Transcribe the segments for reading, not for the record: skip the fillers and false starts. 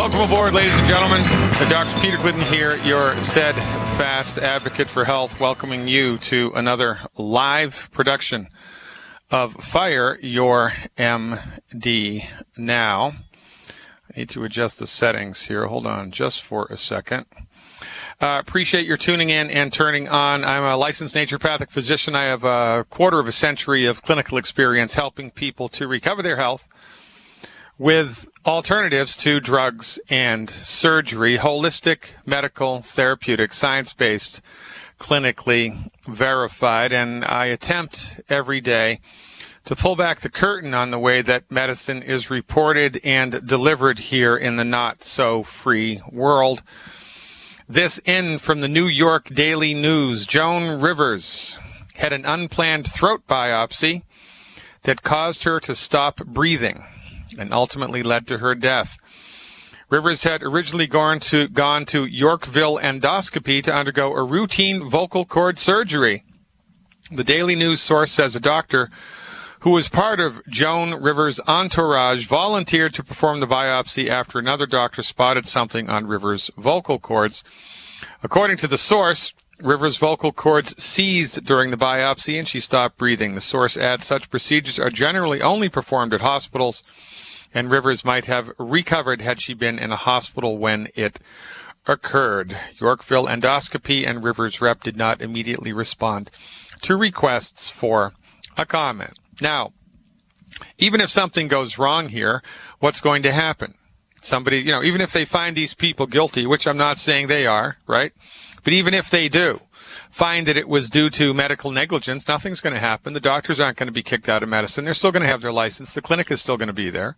Welcome aboard, ladies and gentlemen. Dr. Peter Glidden here, your steadfast advocate for health, welcoming you to another live production of Fire Your MD Now. I need to adjust the settings here. Hold on just for a second. Appreciate your tuning in and turning on. I'm a licensed naturopathic physician. I have a quarter of a century of clinical experience helping people to recover their health with alternatives to drugs and surgery, holistic medical therapeutic, science-based, clinically verified. And I attempt every day to pull back the curtain on the way that medicine is reported and delivered here in the not-so-free world. This in from the New York Daily News. Joan Rivers had an unplanned throat biopsy that caused her to stop breathing and ultimately led to her death. Rivers had originally gone to Yorkville Endoscopy to undergo a routine vocal cord surgery. The Daily News source says a doctor who was part of Joan Rivers' entourage volunteered to perform the biopsy after another doctor spotted something on Rivers' vocal cords. According to the source, Rivers' vocal cords seized during the biopsy and she stopped breathing. The source adds such procedures are generally only performed at hospitals, and Rivers might have recovered had she been in a hospital when it occurred. Yorkville Endoscopy and Rivers' rep did not immediately respond to requests for a comment. Now, even if something goes wrong here, what's going to happen? Somebody, even if they find these people guilty, which I'm not saying they are, right? But even if they do find that it was due to medical negligence, nothing's going to happen. The doctors aren't going to be kicked out of medicine. They're still going to have their license. The clinic is still going to be there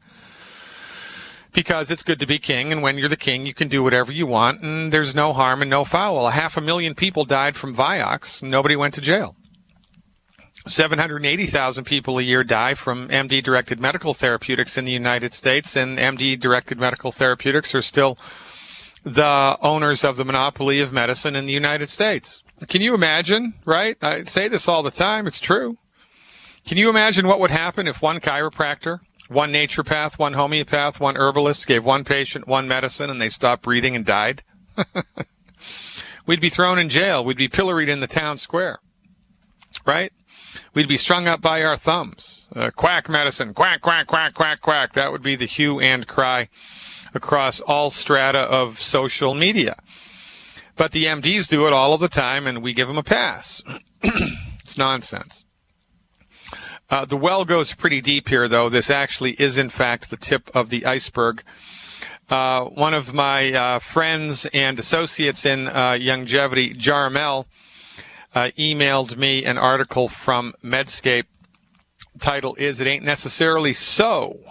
because it's good to be king. And when you're the king, you can do whatever you want. And there's no harm and no foul. 500,000 people died from Vioxx. Nobody went to jail. 780,000 people a year die from MD-directed medical therapeutics in the United States, and MD-directed medical therapeutics are still the owners of the monopoly of medicine in the United States. Can you imagine, right? I say this all the time. It's true. Can you imagine what would happen if one chiropractor, one naturopath, one homeopath, one herbalist gave one patient one medicine and they stopped breathing and died? We'd be thrown in jail. We'd be pilloried in the town square, right? We'd be strung up by our thumbs. Quack medicine, quack, quack, quack, quack, quack. That would be the hue and cry across all strata of social media. But the MDs do it all of the time, and we give them a pass. It's nonsense. The well goes pretty deep here, though. This actually is, in fact, the tip of the iceberg. One of my friends and associates in longevity, Jarmel, emailed me an article from Medscape. The title is, "It Ain't Necessarily So,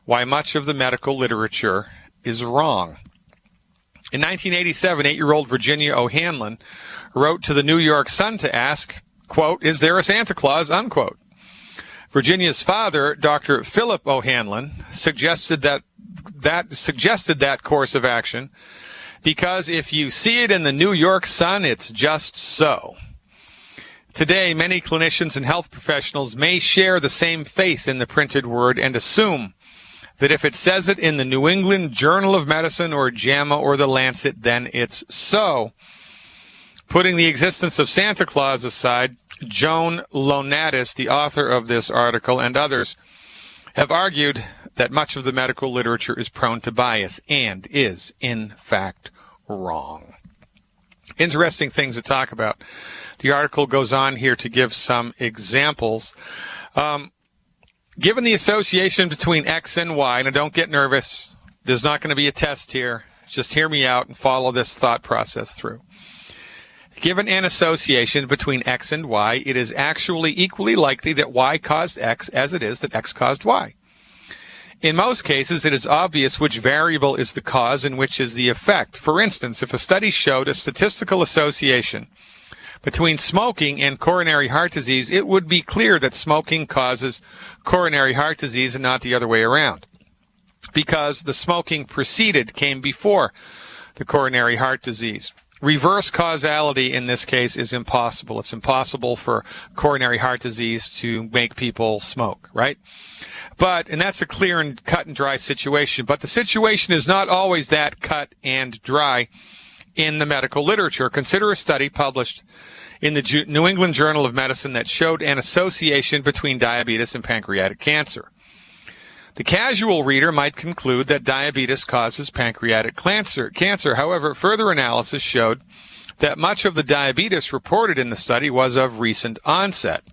Why Much of the Medical Literature is Wrong." In 1987, 8-year-old Virginia O'Hanlon wrote to the New York Sun to ask, quote, "Is there a Santa Claus?" unquote. Virginia's father, Dr. Philip O'Hanlon, suggested that course of action because if you see it in the New York Sun, it's just so. Today, many clinicians and health professionals may share the same faith in the printed word and assume that if it says it in the New England Journal of Medicine or JAMA or the Lancet, then it's so. Putting the existence of Santa Claus aside, Joan Lonatis, the author of this article, and others have argued that much of the medical literature is prone to bias and is, in fact, wrong. Interesting things to talk about. The article goes on here to give some examples. Given the association between X and Y, now don't get nervous. There's not going to be a test here. Just hear me out and follow this thought process through. Given an association between X and Y, it is actually equally likely that Y caused X as it is that X caused Y. In most cases, it is obvious which variable is the cause and which is the effect. For instance, if a study showed a statistical association between smoking and coronary heart disease, it would be clear that smoking causes coronary heart disease and not the other way around, because the smoking came before the coronary heart disease. Reverse causality in this case is impossible. It's impossible for coronary heart disease to make people smoke, right? And that's a clear and cut and dry situation. But the situation is not always that cut and dry in the medical literature. Consider a study published in the New England Journal of Medicine that showed an association between diabetes and pancreatic cancer. The casual reader might conclude that diabetes causes pancreatic cancer. However, further analysis showed that much of the diabetes reported in the study was of recent onset.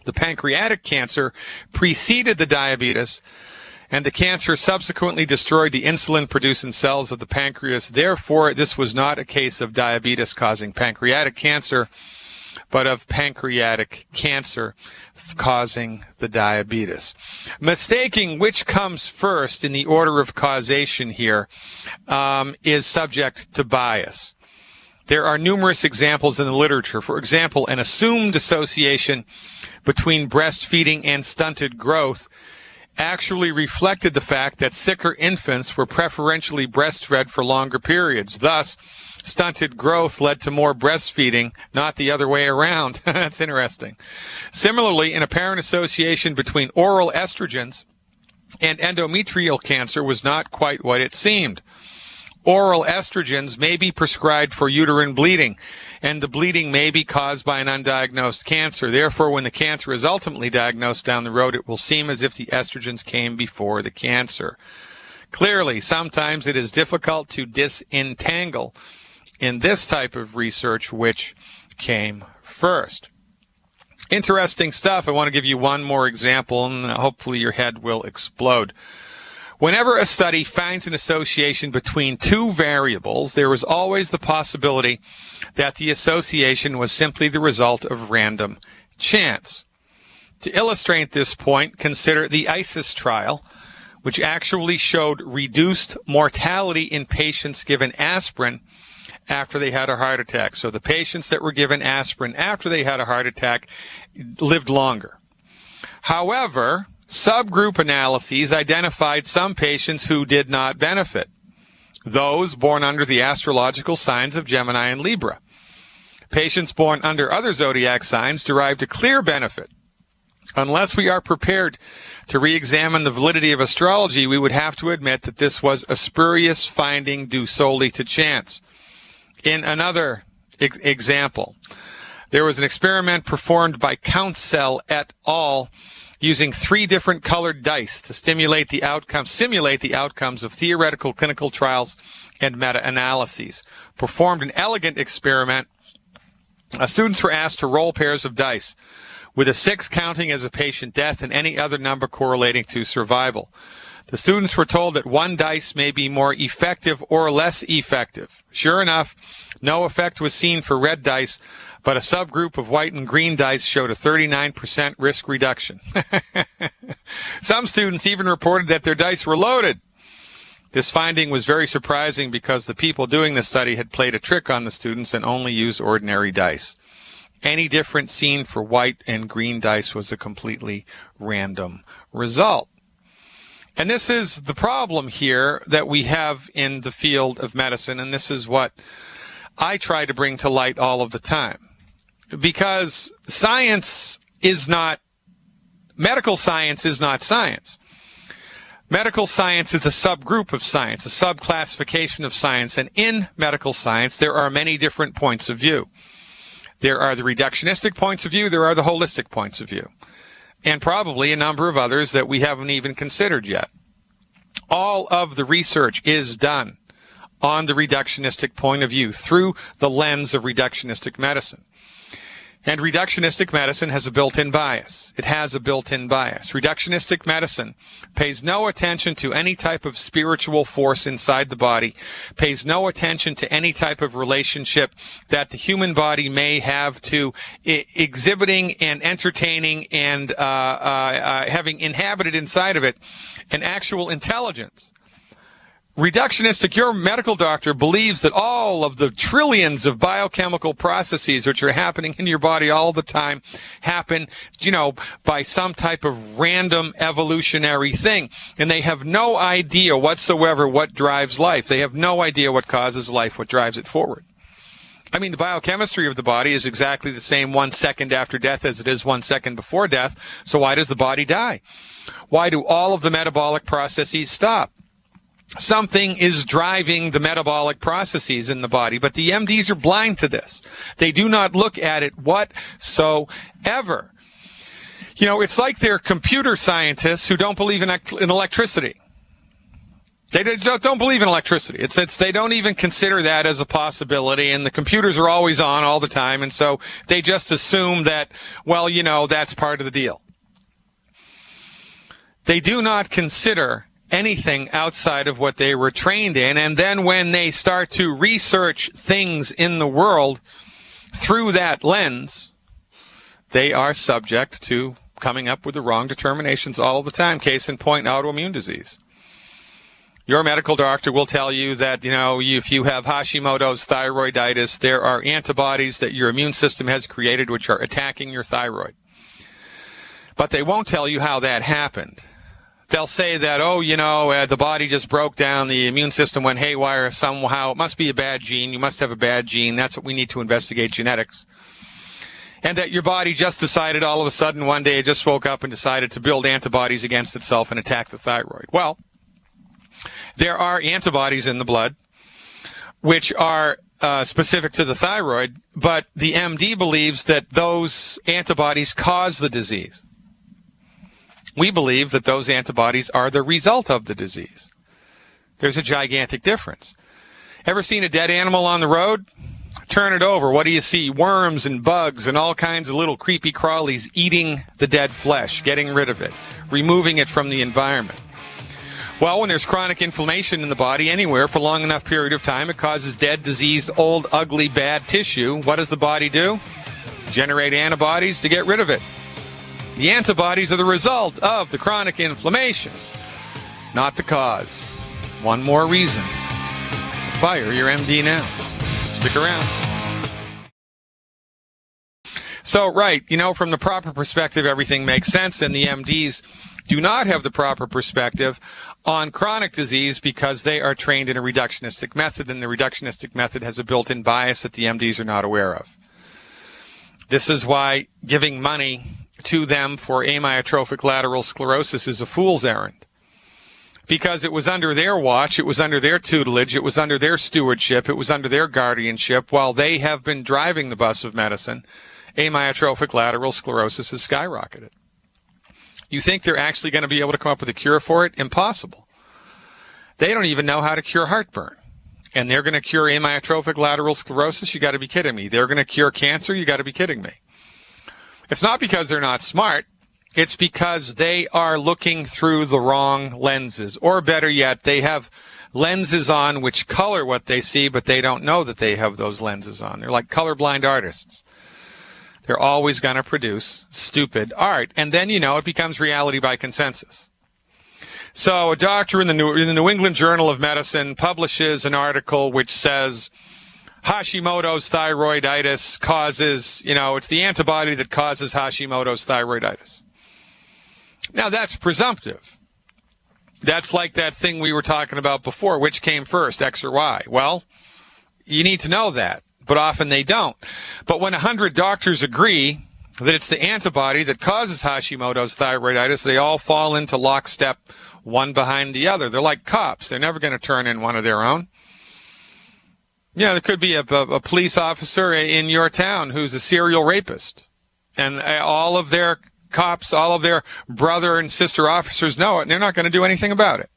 The pancreatic cancer preceded the diabetes, and the cancer subsequently destroyed the insulin-producing cells of the pancreas. Therefore, this was not a case of diabetes causing pancreatic cancer, but of pancreatic cancer causing the diabetes. Mistaking which comes first in the order of causation here is subject to bias. There are numerous examples in the literature. For example, an assumed association between breastfeeding and stunted growth actually reflected the fact that sicker infants were preferentially breastfed for longer periods. Thus, stunted growth led to more breastfeeding, not the other way around. That's interesting. Similarly, an apparent association between oral estrogens and endometrial cancer was not quite what it seemed. Oral estrogens may be prescribed for uterine bleeding, and the bleeding may be caused by an undiagnosed cancer. Therefore, when the cancer is ultimately diagnosed down the road, it will seem as if the estrogens came before the cancer. Clearly, sometimes it is difficult to disentangle in this type of research which came first. Interesting stuff. I want to give you one more example, and hopefully your head will explode. Whenever a study finds an association between two variables, there is always the possibility that the association was simply the result of random chance. To illustrate this point, consider the ISIS trial, which actually showed reduced mortality in patients given aspirin after they had a heart attack. So the patients that were given aspirin after they had a heart attack lived longer. However, subgroup analyses identified some patients who did not benefit, those born under the astrological signs of Gemini and Libra. Patients born under other zodiac signs derived a clear benefit. Unless we are prepared to re-examine the validity of astrology, we would have to admit that this was a spurious finding due solely to chance. In another example, there was an experiment performed by Council et al. Using 3 different colored dice to simulate the outcomes of theoretical clinical trials and meta-analyses. Performed an elegant experiment. Students were asked to roll pairs of dice, with a 6 counting as a patient death and any other number correlating to survival. The students were told that one dice may be more effective or less effective. Sure enough, no effect was seen for red dice, but a subgroup of white and green dice showed a 39% risk reduction. Some students even reported that their dice were loaded. This finding was very surprising because the people doing the study had played a trick on the students and only used ordinary dice. Any difference seen for white and green dice was a completely random result. And this is the problem here that we have in the field of medicine, and this is what I try to bring to light all of the time. Because medical science is not science. Medical science is a subgroup of science, a subclassification of science, and in medical science there are many different points of view. There are the reductionistic points of view, there are the holistic points of view, and probably a number of others that we haven't even considered yet. All of the research is done on the reductionistic point of view through the lens of reductionistic medicine. And reductionistic medicine has a built-in bias. It has a built-in bias. Reductionistic medicine pays no attention to any type of spiritual force inside the body, pays no attention to any type of relationship that the human body may have to exhibiting and entertaining and having inhabited inside of it an actual intelligence. Reductionistic, your medical doctor believes that all of the trillions of biochemical processes which are happening in your body all the time happen, by some type of random evolutionary thing. And they have no idea whatsoever what drives life. They have no idea what causes life, what drives it forward. I mean, the biochemistry of the body is exactly the same 1 second after death as it is 1 second before death. So why does the body die? Why do all of the metabolic processes stop? Something is driving the metabolic processes in the body, but the MDs are blind to this. They do not look at it whatsoever. You know, it's like they're computer scientists who don't believe in electricity. They don't believe in electricity. They don't even consider that as a possibility, and the computers are always on all the time, and so they just assume that, well, you know, that's part of the deal. They do not consider anything outside of what they were trained in, and then when they start to research things in the world through that lens, they are subject to coming up with the wrong determinations all the time. Case in point, autoimmune disease. Your medical doctor will tell you that, you know, if you have Hashimoto's thyroiditis, there are antibodies that your immune system has created which are attacking your thyroid. But they won't tell you how that happened. They'll say that, oh, you know, the body just broke down, the immune system went haywire somehow. It must be a bad gene. You must have a bad gene. That's what we need to investigate, genetics. And that your body just decided all of a sudden one day it just woke up and decided to build antibodies against itself and attack the thyroid. Well, there are antibodies in the blood which are specific to the thyroid, but the MD believes that those antibodies cause the disease. We believe that those antibodies are the result of the disease. There's a gigantic difference. Ever seen a dead animal on the road? Turn it over. What do you see? Worms and bugs and all kinds of little creepy crawlies eating the dead flesh, getting rid of it, removing it from the environment. Well, when there's chronic inflammation in the body anywhere for a long enough period of time, it causes dead, diseased, old, ugly, bad tissue. What does the body do? Generate antibodies to get rid of it. The antibodies are the result of the chronic inflammation, not the cause. One more reason to fire your MD now. Stick around. So, right, you know, from the proper perspective, everything makes sense, and the MDs do not have the proper perspective on chronic disease because they are trained in a reductionistic method, and the reductionistic method has a built-in bias that the MDs are not aware of. This is why giving money to them for amyotrophic lateral sclerosis is a fool's errand. Because it was under their watch, it was under their tutelage, it was under their stewardship, it was under their guardianship, while they have been driving the bus of medicine, amyotrophic lateral sclerosis has skyrocketed. You think they're actually going to be able to come up with a cure for it? Impossible. They don't even know how to cure heartburn. And they're going to cure amyotrophic lateral sclerosis? You got to be kidding me. They're going to cure cancer? You got to be kidding me. It's not because they're not smart. It's because they are looking through the wrong lenses. Or better yet, they have lenses on which color what they see, but they don't know that they have those lenses on. They're like colorblind artists. They're always going to produce stupid art. And then, you know, it becomes reality by consensus. So a doctor in the New England Journal of Medicine publishes an article which says Hashimoto's thyroiditis causes, you know, it's the antibody that causes Hashimoto's thyroiditis. Now, that's presumptive. That's like that thing we were talking about before. Which came first, X or Y? Well, you need to know that, but often they don't. But when 100 doctors agree that it's the antibody that causes Hashimoto's thyroiditis, they all fall into lockstep, one behind the other. They're like cops. They're never going to turn in one of their own. Yeah, there could be a police officer in your town who's a serial rapist, and all of their cops, all of their brother and sister officers know it, and they're not going to do anything about it.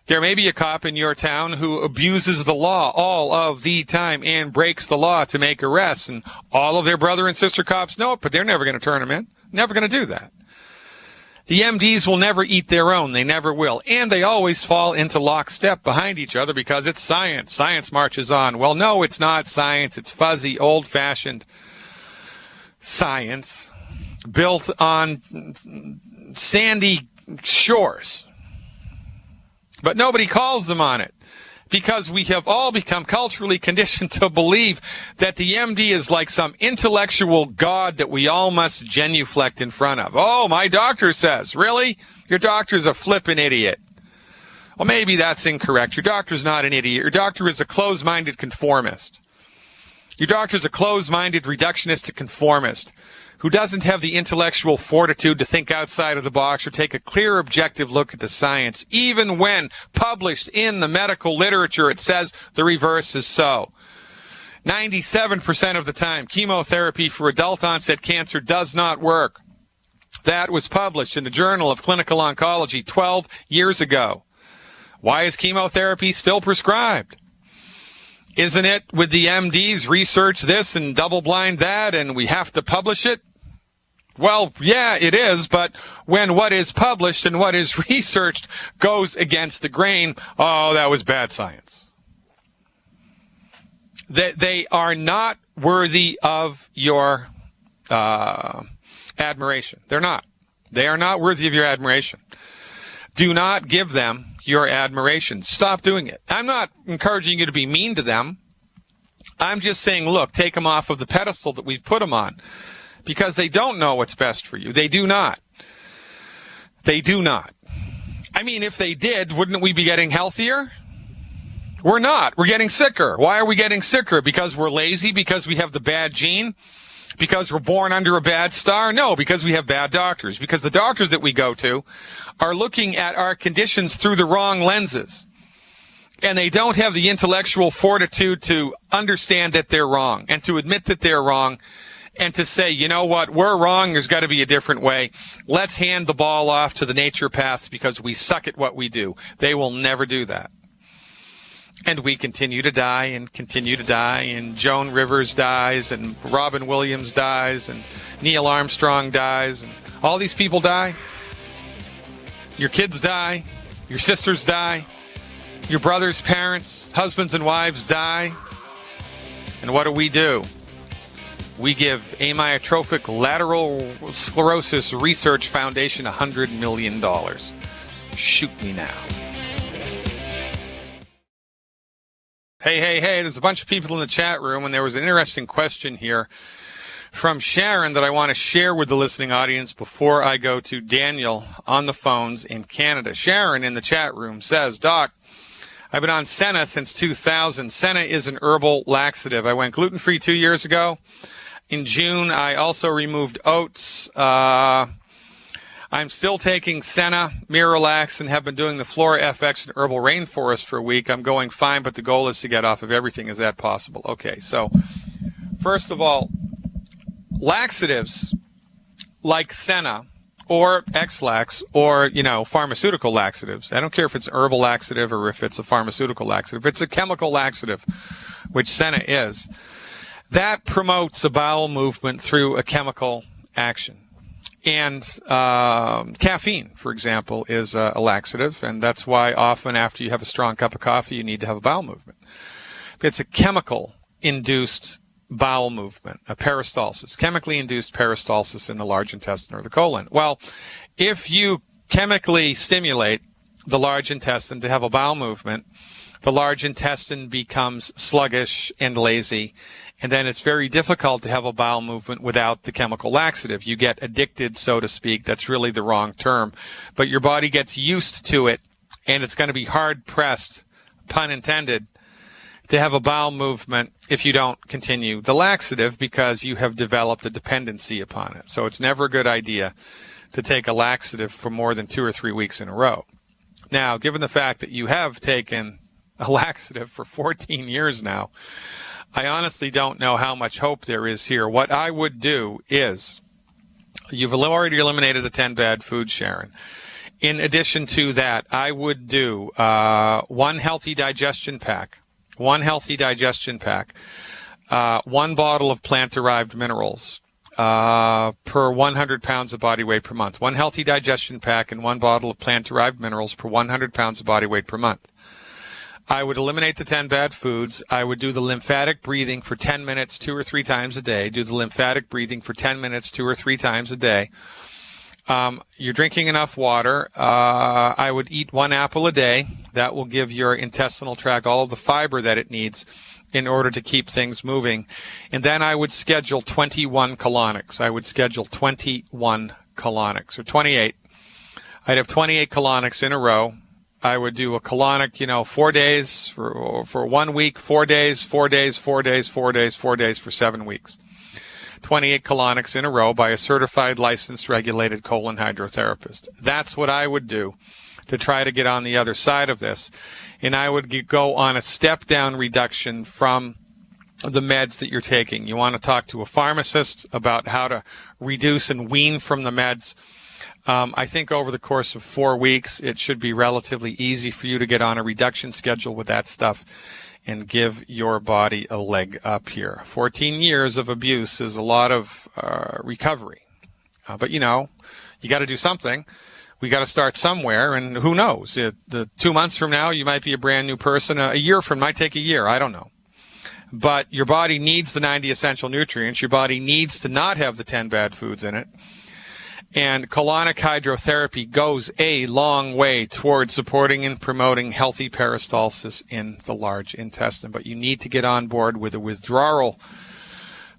There may be a cop in your town who abuses the law all of the time and breaks the law to make arrests, and all of their brother and sister cops know it, but they're never going to turn him in. Never going to do that. The MDs will never eat their own. They never will. And they always fall into lockstep behind each other because it's science. Science marches on. Well, no, it's not science. It's fuzzy, old-fashioned science built on sandy shores. But nobody calls them on it because we have all become culturally conditioned to believe that the MD is like some intellectual god that we all must genuflect in front of. Oh, my doctor says. Really? Your doctor's a flippin' idiot. Well, maybe that's incorrect. Your doctor's not an idiot. Your doctor is a closed-minded conformist. Your doctor's a closed-minded reductionist conformist who doesn't have the intellectual fortitude to think outside of the box or take a clear, objective look at the science, even when published in the medical literature it says the reverse is so. 97% of the time, chemotherapy for adult-onset cancer does not work. That was published in the Journal of Clinical Oncology 12 years ago. Why is chemotherapy still prescribed? Isn't it with the MDs research this and double-blind that and we have to publish it? Well, yeah, it is, but when what is published and what is researched goes against the grain, oh, that was bad science. That they are not worthy of your admiration. They're not. They are not worthy of your admiration. Do not give them your admiration. Stop doing it. I'm not encouraging you to be mean to them. I'm just saying, look, take them off of the pedestal that we've put them on, because they don't know what's best for you. They do not. They do not. I mean, if they did, wouldn't we be getting healthier? We're not. We're getting sicker. Why are we getting sicker? Because we're lazy? Because we have the bad gene? Because we're born under a bad star? No, because we have bad doctors. Because the doctors that we go to are looking at our conditions through the wrong lenses. And they don't have the intellectual fortitude to understand that they're wrong and to admit that they're wrong and to say, you know what, we're wrong. There's got to be a different way. Let's hand the ball off to the naturopaths because we suck at what we do. They will never do that. And we continue to die and continue to die, and Joan Rivers dies, and Robin Williams dies, and Neil Armstrong dies, and all these people die. Your kids die. Your sisters die. Your brothers, parents, husbands, and wives die. And what do? We give Amyotrophic Lateral Sclerosis Research Foundation $100 million. Shoot me now. Hey, there's a bunch of people in the chat room, and there was an interesting question here from Sharon that I want to share with the listening audience before I go to Daniel on the phones in Canada. Sharon in the chat room says, Doc, I've been on Senna since 2000. Senna is an herbal laxative. I went gluten-free 2 years ago. In June, I also removed oats. I'm still taking Senna, Miralax, and have been doing the Flora FX and Herbal Rainforest for a week. I'm going fine, but the goal is to get off of everything. Is that possible? Okay, so first of all, laxatives like Senna or X-Lax or, pharmaceutical laxatives. I don't care if it's an herbal laxative or if it's a pharmaceutical laxative. If it's a chemical laxative, which Senna is, that promotes a bowel movement through a chemical action. And caffeine, for example, is a laxative, and that's why often after you have a strong cup of coffee, you need to have a bowel movement. It's a chemical-induced bowel movement, a peristalsis, chemically induced peristalsis in the large intestine or the colon. Well, if you chemically stimulate the large intestine to have a bowel movement, the large intestine becomes sluggish and lazy, and then it's very difficult to have a bowel movement without the chemical laxative. You get addicted, so to speak. That's really the wrong term. But your body gets used to it, and it's going to be hard-pressed, pun intended, to have a bowel movement if you don't continue the laxative because you have developed a dependency upon it. So it's never a good idea to take a laxative for more than 2 or 3 weeks in a row. Now, given the fact that you have taken a laxative for 14 years now, I honestly don't know how much hope there is here. What I would do is, you've already eliminated the 10 bad foods, Sharon. In addition to that, I would do one healthy digestion pack, one bottle of plant-derived minerals per 100 pounds of body weight per month. One healthy digestion pack and one bottle of plant-derived minerals per 100 pounds of body weight per month. I would eliminate the 10 bad foods. I would do the lymphatic breathing for 10 minutes 2 or 3 times a day. Do the lymphatic breathing for 10 minutes 2 or 3 times a day. You're drinking enough water. I would eat 1 apple a day. That will give your intestinal tract all of the fiber that it needs in order to keep things moving. And then I would schedule 21 colonics. I would schedule 21 colonics, or 28. I'd have 28 colonics in a row. I would do a colonic, 4 days for 1 week, 4 days, 4 days, 4 days, 4 days, 4 days for 7 weeks. 28 colonics in a row by a certified, licensed, regulated colon hydrotherapist. That's what I would do to try to get on the other side of this. And I would go on a step-down reduction from the meds that you're taking. You want to talk to a pharmacist about how to reduce and wean from the meds. I think over the course of 4 weeks, it should be relatively easy for you to get on a reduction schedule with that stuff and give your body a leg up here. 14 years of abuse is a lot of recovery. But, you know, you got to do something. We got to start somewhere, and who knows? The 2 months from now, you might be a brand new person. A year from might take a year. I don't know. But your body needs the 90 essential nutrients. Your body needs to not have the 10 bad foods in it. And colonic hydrotherapy goes a long way towards supporting and promoting healthy peristalsis in the large intestine. But you need to get on board with a withdrawal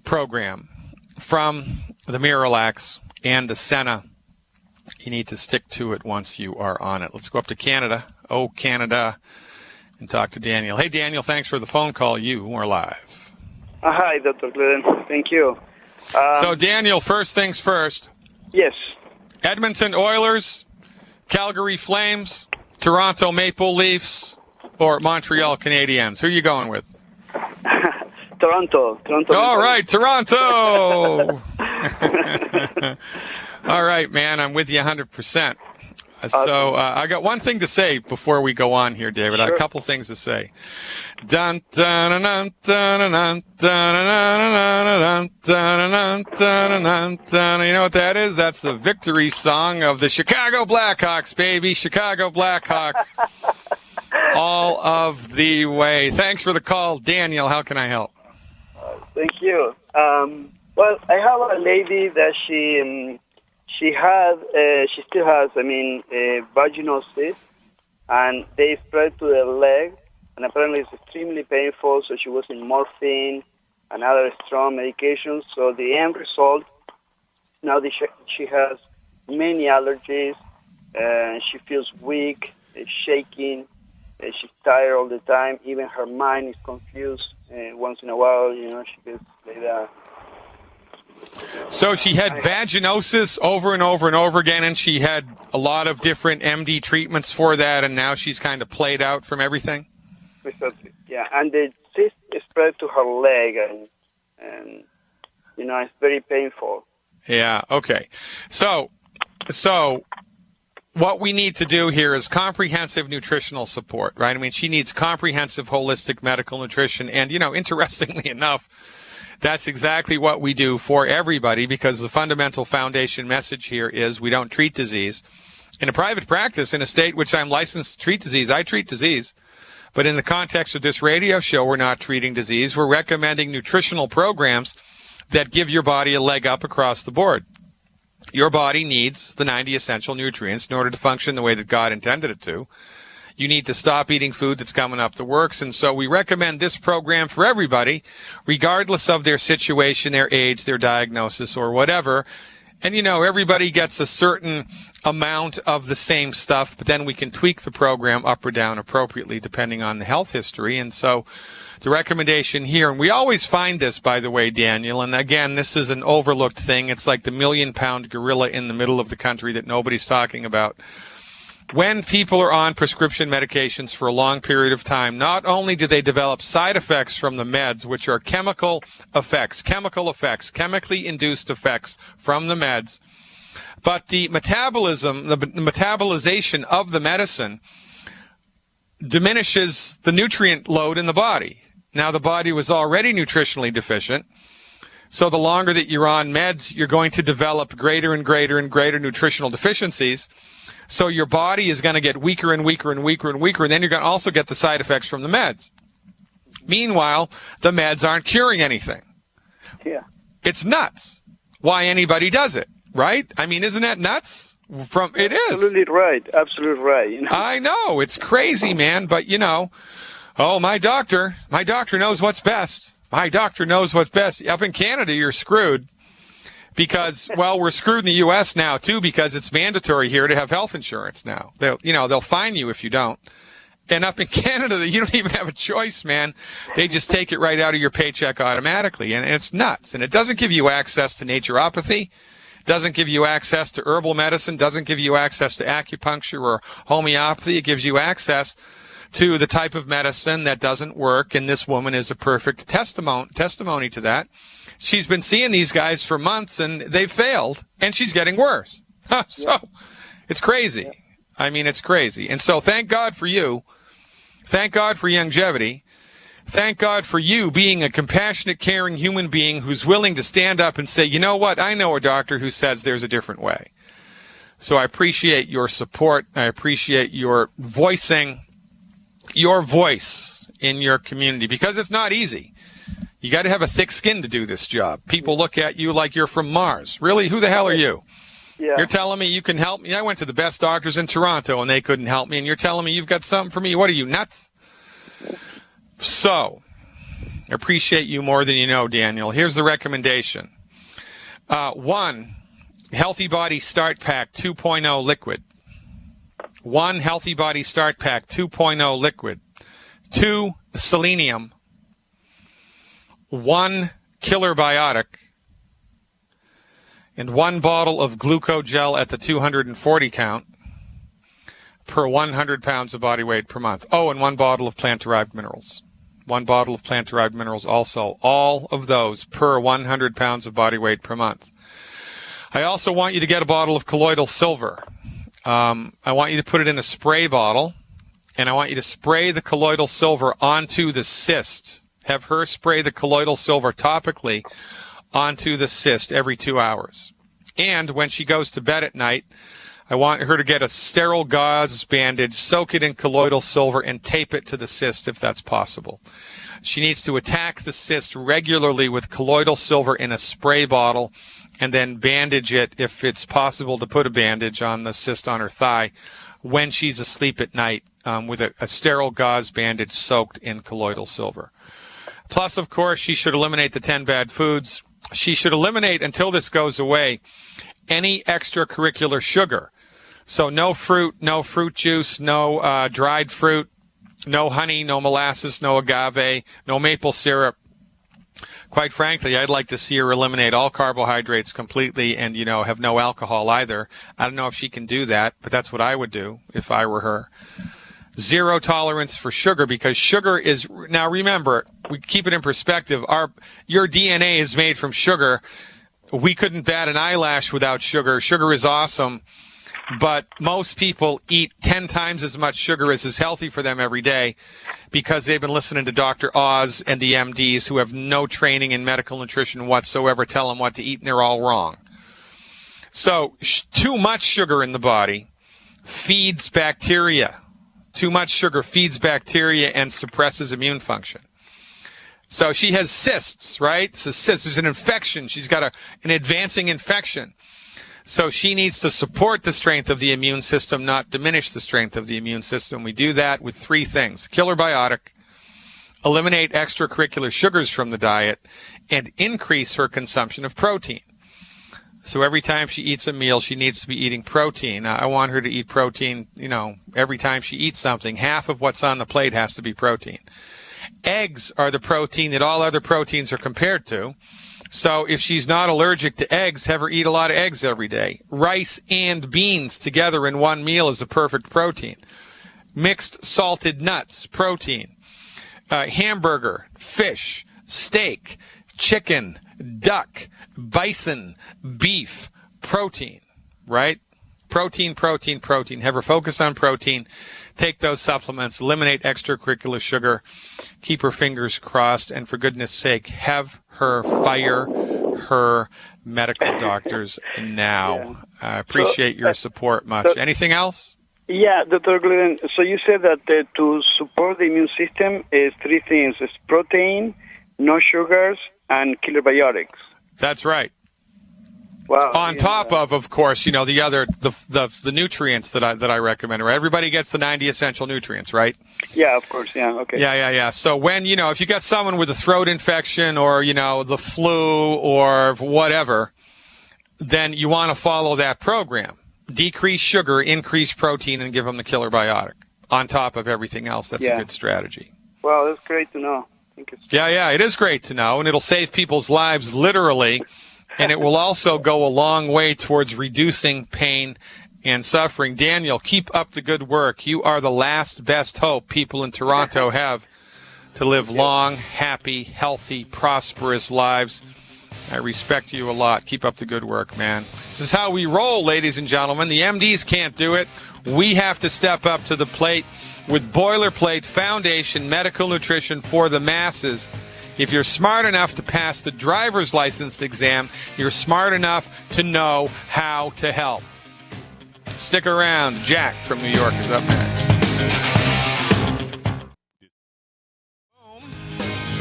program from the Miralax and the Senna. You need to stick to it once you are on it. Let's go up to Canada. Oh, Canada. And talk to Daniel. Hey, Daniel, thanks for the phone call. You are live. Hi, Dr. Glidden. Thank you. So, Daniel, first things first. Yes. Edmonton Oilers, Calgary Flames, Toronto Maple Leafs, or Montreal Canadiens? Who are you going with? Toronto. All right, Toronto. All right, man, I'm with you 100%. So I got one thing to say before we go on here, David. Sure. A couple things to say. Dun dun dun dun dun dun dun dun dun. You know what that is? That's the victory song of the Chicago Blackhawks, baby. Chicago Blackhawks. All of the way. Thanks for the call, Daniel. How can I help? Thank you. Well, I have a lady that she still has, vaginal cyst, and they spread to the leg, and apparently it's extremely painful, so she was in morphine and other strong medications. So the end result, now she has many allergies, she feels weak, shaking, she's tired all the time, even her mind is confused. Once in a while, she gets like that. So she had vaginosis over and over and over again, and she had a lot of different MD treatments for that, and now she's kind of played out from everything? Exactly. Yeah, and the cyst spread to her leg, and it's very painful. Yeah, okay. So what we need to do here is comprehensive nutritional support, right? I mean, she needs comprehensive holistic medical nutrition, and, interestingly enough, that's exactly what we do for everybody, because the fundamental foundation message here is we don't treat disease. In a private practice, in a state which I'm licensed to treat disease, I treat disease. But in the context of this radio show, we're not treating disease. We're recommending nutritional programs that give your body a leg up across the board. Your body needs the 90 essential nutrients in order to function the way that God intended it to. You need to stop eating food that's coming up the works. And so we recommend this program for everybody, regardless of their situation, their age, their diagnosis, or whatever. And, everybody gets a certain amount of the same stuff, but then we can tweak the program up or down appropriately depending on the health history. And so the recommendation here, and we always find this, by the way, Daniel, and again, this is an overlooked thing. It's like the million-pound gorilla in the middle of the country that nobody's talking about. When people are on prescription medications for a long period of time, not only do they develop side effects from the meds, which are chemically induced effects from the meds, but the metabolization of the medicine diminishes the nutrient load in the body. Now, the body was already nutritionally deficient, so the longer that you're on meds, you're going to develop greater and greater and greater nutritional deficiencies. So your body is going to get weaker and weaker and weaker and weaker, and then you're going to also get the side effects from the meds. Meanwhile, the meds aren't curing anything. Yeah. It's nuts why anybody does it, right? I mean, isn't that nuts? It is. Absolutely right. Absolutely right. I know. It's crazy, man. But, my doctor knows what's best. My doctor knows what's best. Up in Canada, you're screwed. Because, we're screwed in the U.S. now, too, because it's mandatory here to have health insurance now. They'll fine you if you don't. And up in Canada, you don't even have a choice, man. They just take it right out of your paycheck automatically. And it's nuts. And it doesn't give you access to naturopathy. Doesn't give you access to herbal medicine. Doesn't give you access to acupuncture or homeopathy. It gives you access to the type of medicine that doesn't work. And this woman is a perfect testimony to that. She's been seeing these guys for months and they've failed and she's getting worse. So it's crazy. I mean, it's crazy. And so thank God for you. Thank God for longevity. Thank God for you being a compassionate, caring human being who's willing to stand up and say, you know what, I know a doctor who says there's a different way. So I appreciate your support. I appreciate your voicing your voice in your community because it's not easy. You got to have a thick skin to do this job. People look at you like you're from Mars. Really? Who the hell are you? Yeah. You're telling me you can help me? I went to the best doctors in Toronto and they couldn't help me. And you're telling me you've got something for me? What are you, nuts? So, I appreciate you more than you know, Daniel. Here's the recommendation. 1, Healthy Body Start Pack 2.0 Liquid. 1, Healthy Body Start Pack 2.0 Liquid. 2, Selenium. 1, Killer Biotic. And 1 bottle of Glucogel at the 240 count per 100 pounds of body weight per month. Oh, and 1 bottle of plant-derived minerals. 1 bottle of plant-derived minerals also. All of those per 100 pounds of body weight per month. I also want you to get a bottle of colloidal silver. I want you to put it in a spray bottle, and I want you to spray the colloidal silver onto the cyst. Have her spray the colloidal silver topically onto the cyst every 2 hours. And when she goes to bed at night, I want her to get a sterile gauze bandage, soak it in colloidal silver, and tape it to the cyst if that's possible. She needs to attack the cyst regularly with colloidal silver in a spray bottle and then bandage it, if it's possible to put a bandage on the cyst on her thigh, when she's asleep at night with a sterile gauze bandage soaked in colloidal silver. Plus, of course, she should eliminate the 10 bad foods. She should eliminate, until this goes away, any extracurricular sugar. So no fruit juice, no dried fruit, no honey, no molasses, no agave, no maple syrup. Quite frankly, I'd like to see her eliminate all carbohydrates completely and, have no alcohol either. I don't know if she can do that, but that's what I would do if I were her. Zero tolerance for sugar, because sugar is, now remember, we keep it in perspective. Your DNA is made from sugar. We couldn't bat an eyelash without sugar. Sugar is awesome, but most people eat 10 times as much sugar as is healthy for them every day because they've been listening to Dr. Oz and the MDs who have no training in medical nutrition whatsoever tell them what to eat, and they're all wrong. So too much sugar in the body feeds bacteria. Too much sugar feeds bacteria and suppresses immune function. So she has cysts, right? So cysts, there's an infection. She's got an advancing infection. So she needs to support the strength of the immune system, not diminish the strength of the immune system. We do that with 3 things. Killer Biotic, eliminate extracurricular sugars from the diet, and increase her consumption of protein. So every time she eats a meal, she needs to be eating protein. I want her to eat protein, every time she eats something. Half of what's on the plate has to be protein. Eggs are the protein that all other proteins are compared to. So if she's not allergic to eggs, have her eat a lot of eggs every day. Rice and beans together in one meal is a perfect protein. Mixed salted nuts, protein. Hamburger, fish, steak, chicken, duck, bison, beef, protein, right? Protein. Have her focus on protein. Take those supplements, eliminate extracurricular sugar, keep her fingers crossed, and for goodness sake, have her fire her medical doctors now. Yeah. I appreciate your support much. Anything else? Yeah, Dr. Glidden, so you said that to support the immune system is 3 things. It's protein, no sugars, and killer biotics. That's right. Wow. On top of course, the other the nutrients that I recommend. Right? Everybody gets the 90 essential nutrients, right? Yeah, of course. Yeah. Okay. Yeah. So when if you got someone with a throat infection or the flu or whatever, then you want to follow that program. Decrease sugar, increase protein, and give them the Killer Biotic. on top of everything else. That's a good strategy. Well, that's great to know. Thank you. Yeah, it is great to know, and it'll save people's lives literally, and it will also go a long way towards reducing pain and suffering. Daniel, keep up the good work. You are the last best hope people in Toronto have to live long, happy, healthy, prosperous lives. I respect you a lot. Keep up the good work, man. This is how we roll, ladies and gentlemen. The MDs can't do it. We have to step up to the plate with boilerplate foundation medical nutrition for the masses. If you're smart enough to pass the driver's license exam, you're smart enough to know how to help. Stick around. Jack from New York is up next.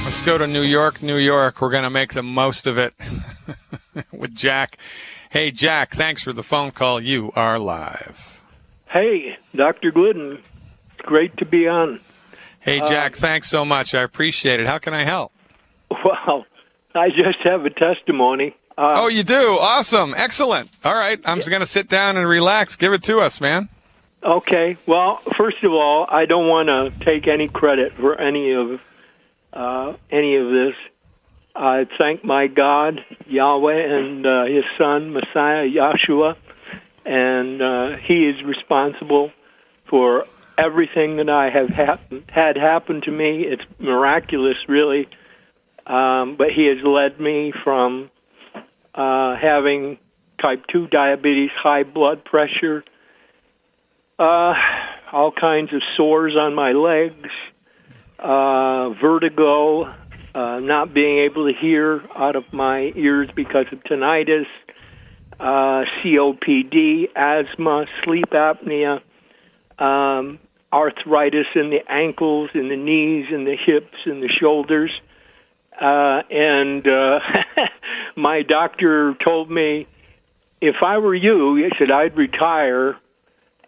Let's go to New York, New York. We're going to make the most of it with Jack. Hey, Jack, thanks for the phone call. You are live. Hey, Dr. Glidden. Great to be on. Hey, Jack, thanks so much. I appreciate it. How can I help? Well, I just have a testimony. Oh, you do? Awesome. Excellent. All right. I'm just going to sit down and relax. Give it to us, man. Okay. Well, first of all, I don't want to take any credit for any of this. I thank my God, Yahweh, and His Son, Messiah, Yahshua, and He is responsible for everything that I have had happen to me. It's miraculous, really, but He has led me from having type 2 diabetes, high blood pressure, all kinds of sores on my legs, vertigo, not being able to hear out of my ears because of tinnitus, COPD, asthma, sleep apnea, arthritis in the ankles, in the knees, in the hips, in the shoulders. And my doctor told me, if I were you, he said, I'd retire.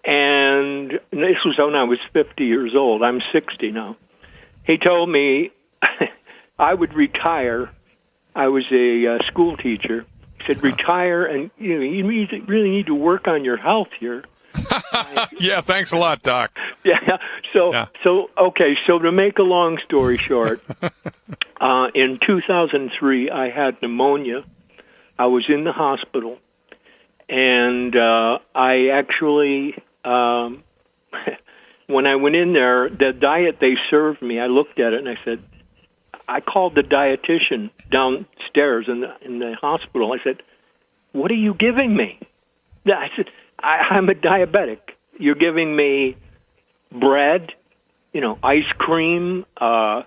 And this was when I was 50 years old. I'm 60 now. He told me I would retire. I was a school teacher. He said, retire, and you really need to work on your health here. Yeah, thanks a lot, Doc. Yeah. So to make a long story short, in 2003, I had pneumonia. I was in the hospital, and I actually, when I went in there, the diet they served me, I looked at it and I said, I called the dietitian downstairs in the hospital. I said, what are you giving me? I said, I'm a diabetic. You're giving me bread, ice cream, all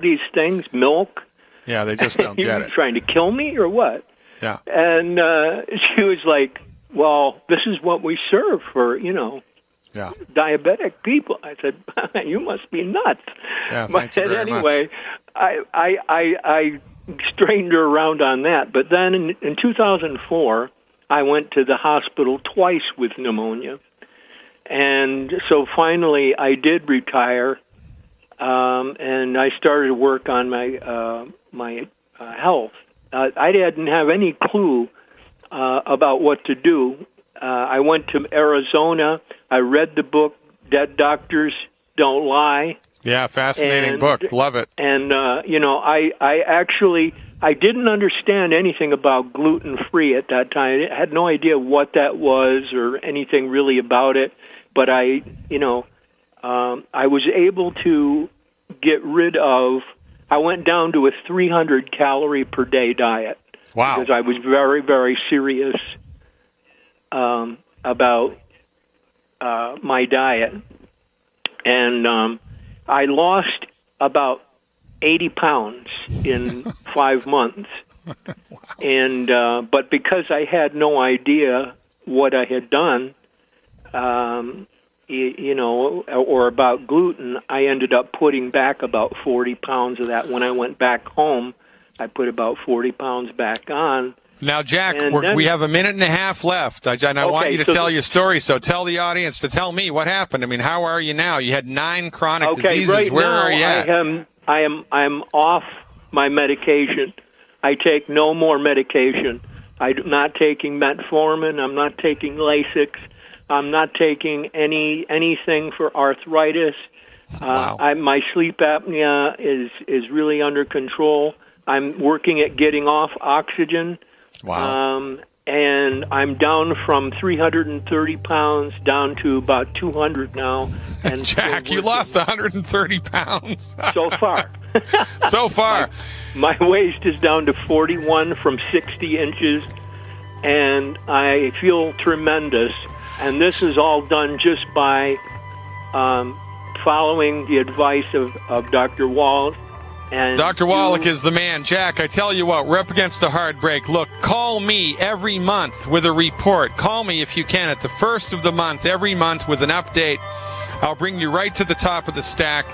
these things, milk. Yeah, they just don't get it. You trying to kill me or what? Yeah. And she was like, well, this is what we serve for, diabetic people. I said, you must be nuts. Yeah, but thank you very anyway, much. I strained her around on that. But then in 2004, I went to the hospital twice with pneumonia. And so finally I did retire, and I started to work on my health. I didn't have any clue about what to do. I went to Arizona. I read the book, Dead Doctors Don't Lie. Yeah, fascinating book. Love it. And, I didn't understand anything about gluten-free at that time. I had no idea what that was or anything really about it. But I was able to get rid of, I went down to a 300-calorie per day diet. Wow. Because I was very, very serious about my diet. And I lost about 80 pounds in 5 months. Wow. And but because I had no idea what I had done, or about gluten, I ended up putting back about 40 pounds of that. When I went back home, I put about 40 pounds back on. Now, Jack, we have a minute and a half left, and I want you to tell your story. So tell the audience to tell me what happened. I mean, how are you now? You had 9 chronic diseases. Right Where now, are you at? I'm off my medication. I take no more medication. I'm not taking metformin. I'm not taking Lasix. I'm not taking anything for arthritis. Wow. My sleep apnea is really under control. I'm working at getting off oxygen. Wow. And I'm down from 330 pounds down to about 200 now. And Jack, you lost 130 pounds. so far. So far. My waist is down to 41 from 60 inches, and I feel tremendous. And this is all done just by following the advice of Dr. Wall. And Dr. Wallach is the man. Jack, I tell you what, we're up against a hard break. Look, call me every month with a report. Call me if you can at the first of the month, every month with an update. I'll bring you right to the top of the stack.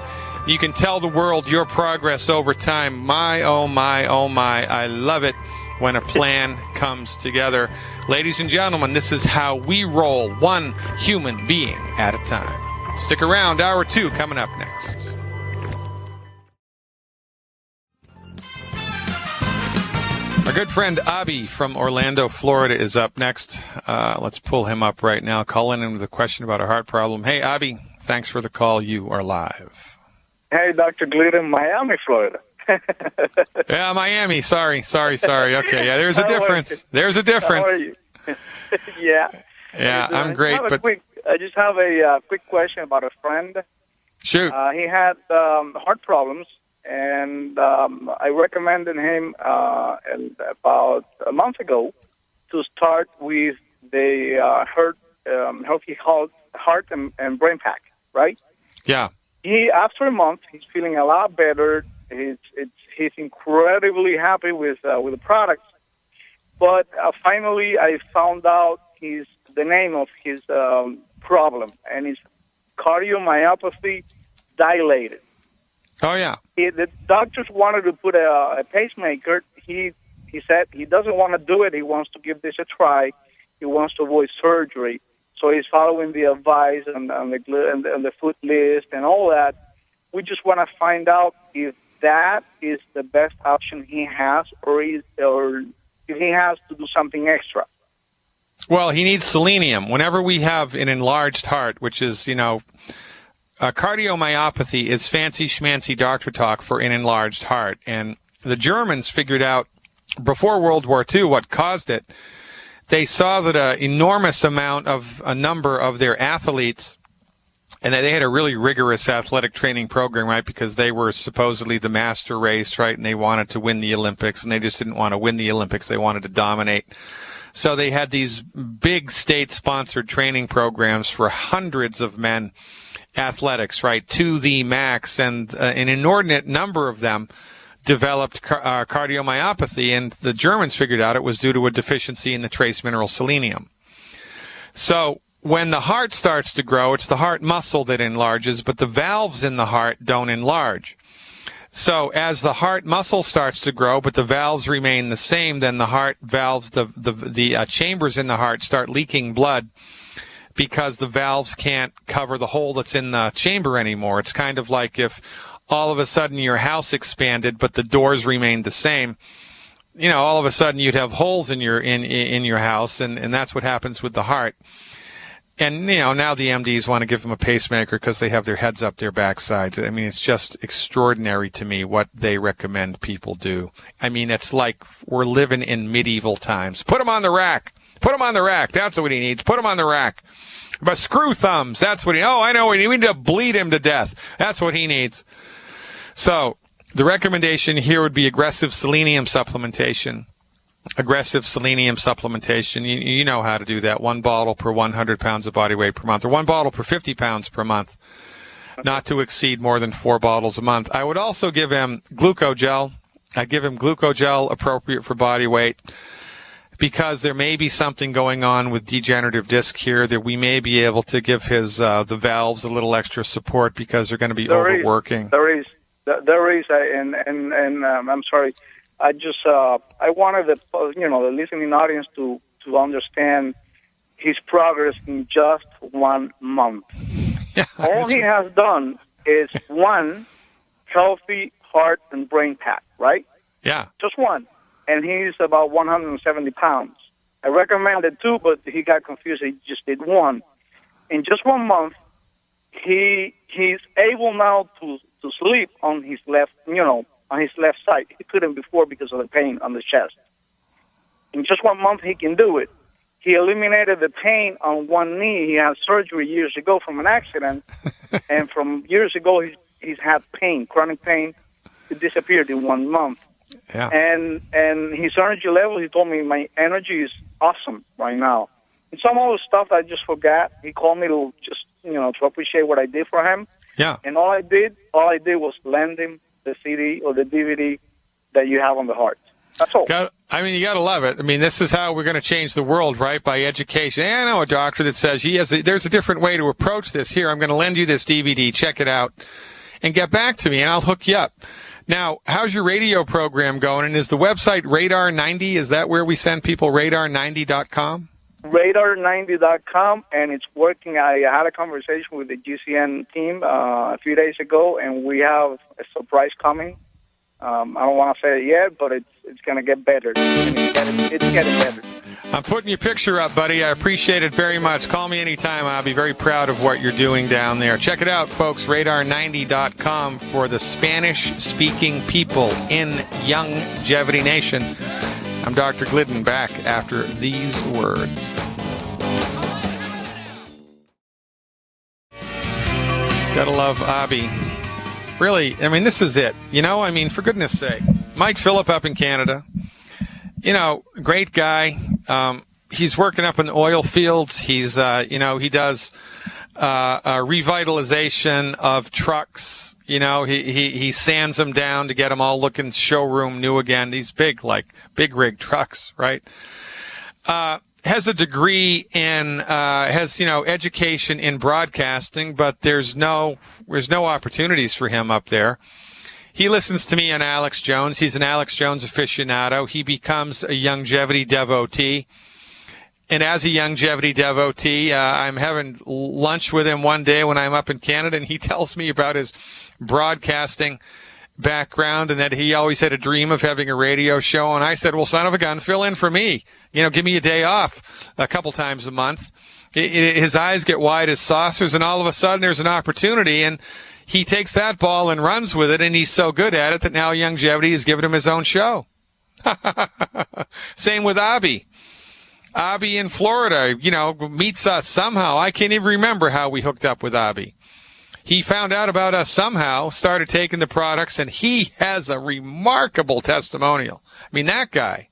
You can tell the world your progress over time. My, oh my, oh my. I love it when a plan comes together. Ladies and gentlemen, this is how we roll, one human being at a time. Stick around, hour 2 coming up next. Our good friend Abi from Orlando, Florida is up next. Let's pull him up right now. Call in with a question about a heart problem. Hey, Abi, thanks for the call. You are live. Hey, Dr. Glidden, Miami, Florida. Yeah, Miami. Sorry. Okay, yeah, there's a difference. There's a difference. How are you? Yeah. Yeah, I'm great. I just have a quick question about a friend. Shoot. He had heart problems, and I recommended him about a month ago to start with the Healthy Heart and Brain Pack, right? Yeah. After a month, he's feeling a lot better. He's incredibly happy with the products. But finally, I found out the name of his problem, and it's cardiomyopathy dilated. Oh, yeah. The doctors wanted to put a pacemaker. He said he doesn't want to do it. He wants to give this a try. He wants to avoid surgery. So he's following the advice and the food list and all that. We just want to find out if that is the best option he has, or if he has to do something extra. Well, he needs selenium. Whenever we have an enlarged heart, which is, cardiomyopathy is fancy schmancy doctor talk for an enlarged heart. And the Germans figured out before World War II what caused it. They saw that an enormous amount of a number of their athletes, and they had a really rigorous athletic training program, right, because they were supposedly the master race, right, and they wanted to win the Olympics, and they just didn't want to win the Olympics. They wanted to dominate. So they had these big state-sponsored training programs for hundreds of men, athletics, right, to the max, and an inordinate number of them developed cardiomyopathy, and the Germans figured out it was due to a deficiency in the trace mineral selenium. So when the heart starts to grow, it's the heart muscle that enlarges, but the valves in the heart don't enlarge. So as the heart muscle starts to grow, but the valves remain the same, then the heart valves, the chambers in the heart start leaking blood because the valves can't cover the hole that's in the chamber anymore. It's kind of like if all of a sudden your house expanded, but the doors remained the same. All of a sudden you'd have holes in your house, and that's what happens with the heart. And, now the MDs want to give them a pacemaker because they have their heads up their backsides. I mean, it's just extraordinary to me what they recommend people do. I mean, it's like we're living in medieval times. Put them on the rack. Put him on the rack. That's what he needs. Put him on the rack. But screw thumbs. That's what I know what he needs. We need to bleed him to death. That's what he needs. So the recommendation here would be aggressive selenium supplementation. Aggressive selenium supplementation. You know how to do that. 1 bottle per 100 pounds of body weight per month, or 1 bottle per 50 pounds per month, not to exceed more than 4 bottles a month. I would also give him glucogel. I give him glucogel appropriate for body weight, because there may be something going on with degenerative disc here that we may be able to give his the valves a little extra support because they're going to be overworking. There is, and I'm sorry. I wanted the listening audience to understand his progress in just 1 month. Yeah, all he has done is 1 healthy heart and brain pack, right? Yeah. Just 1. And he's about 170 pounds. I recommended 2, but he got confused. He just did 1. in just 1 month, he's able now to sleep on his left, on his left side. He couldn't before because of the pain on the chest. In just 1 month, he can do it. He eliminated the pain on one knee. He had surgery years ago from an accident, and from years ago, he's had pain, chronic pain. It disappeared in 1 month. Yeah. And his energy level, he told me, my energy is awesome right now. And some other stuff I just forgot. He called me to just, to appreciate what I did for him. Yeah. And all I did was lend him the CD or the DVD that you have on the heart. That's all. You got to love it. I mean, this is how we're going to change the world, right? By education. And I know a doctor that says there's a different way to approach this. Here, I'm going to lend you this DVD. Check it out and get back to me, and I'll hook you up. Now, how's your radio program going? And is the website Radar 90? Is that where we send people? Radar90.com? Radar90.com, and it's working. I had a conversation with the GCN team a few days ago, and we have a surprise coming. I don't want to say it yet, but it's going to get better. It's getting better. I'm putting your picture up, buddy. I appreciate it very much. Call me anytime. I'll be very proud of what you're doing down there. Check it out, folks, radar90.com for the Spanish-speaking people in Youngevity Nation. I'm Dr. Glidden, back after these words. Gotta love Abby. Really, this is it. For goodness sake. Mike Phillip up in Canada. Great guy. He's working up in the oil fields. He's, he does revitalization of trucks. He sands them down to get them all looking showroom new again. These big rig trucks, right? Has a degree in, education in broadcasting, but there's no opportunities for him up there. He listens to me on Alex Jones. He's an Alex Jones aficionado. He becomes a Youngevity devotee. And as a Youngevity devotee, I'm having lunch with him one day when I'm up in Canada, and he tells me about his broadcasting background and that he always had a dream of having a radio show. And I said, well, son of a gun, fill in for me. Give me a day off a couple times a month. His eyes get wide as saucers, and all of a sudden there's an opportunity, and he takes that ball and runs with it, and he's so good at it that now Youngevity has given him his own show. Same with Abby. Abby in Florida, meets us somehow. I can't even remember how we hooked up with Abby. He found out about us somehow, started taking the products, and he has a remarkable testimonial. That guy,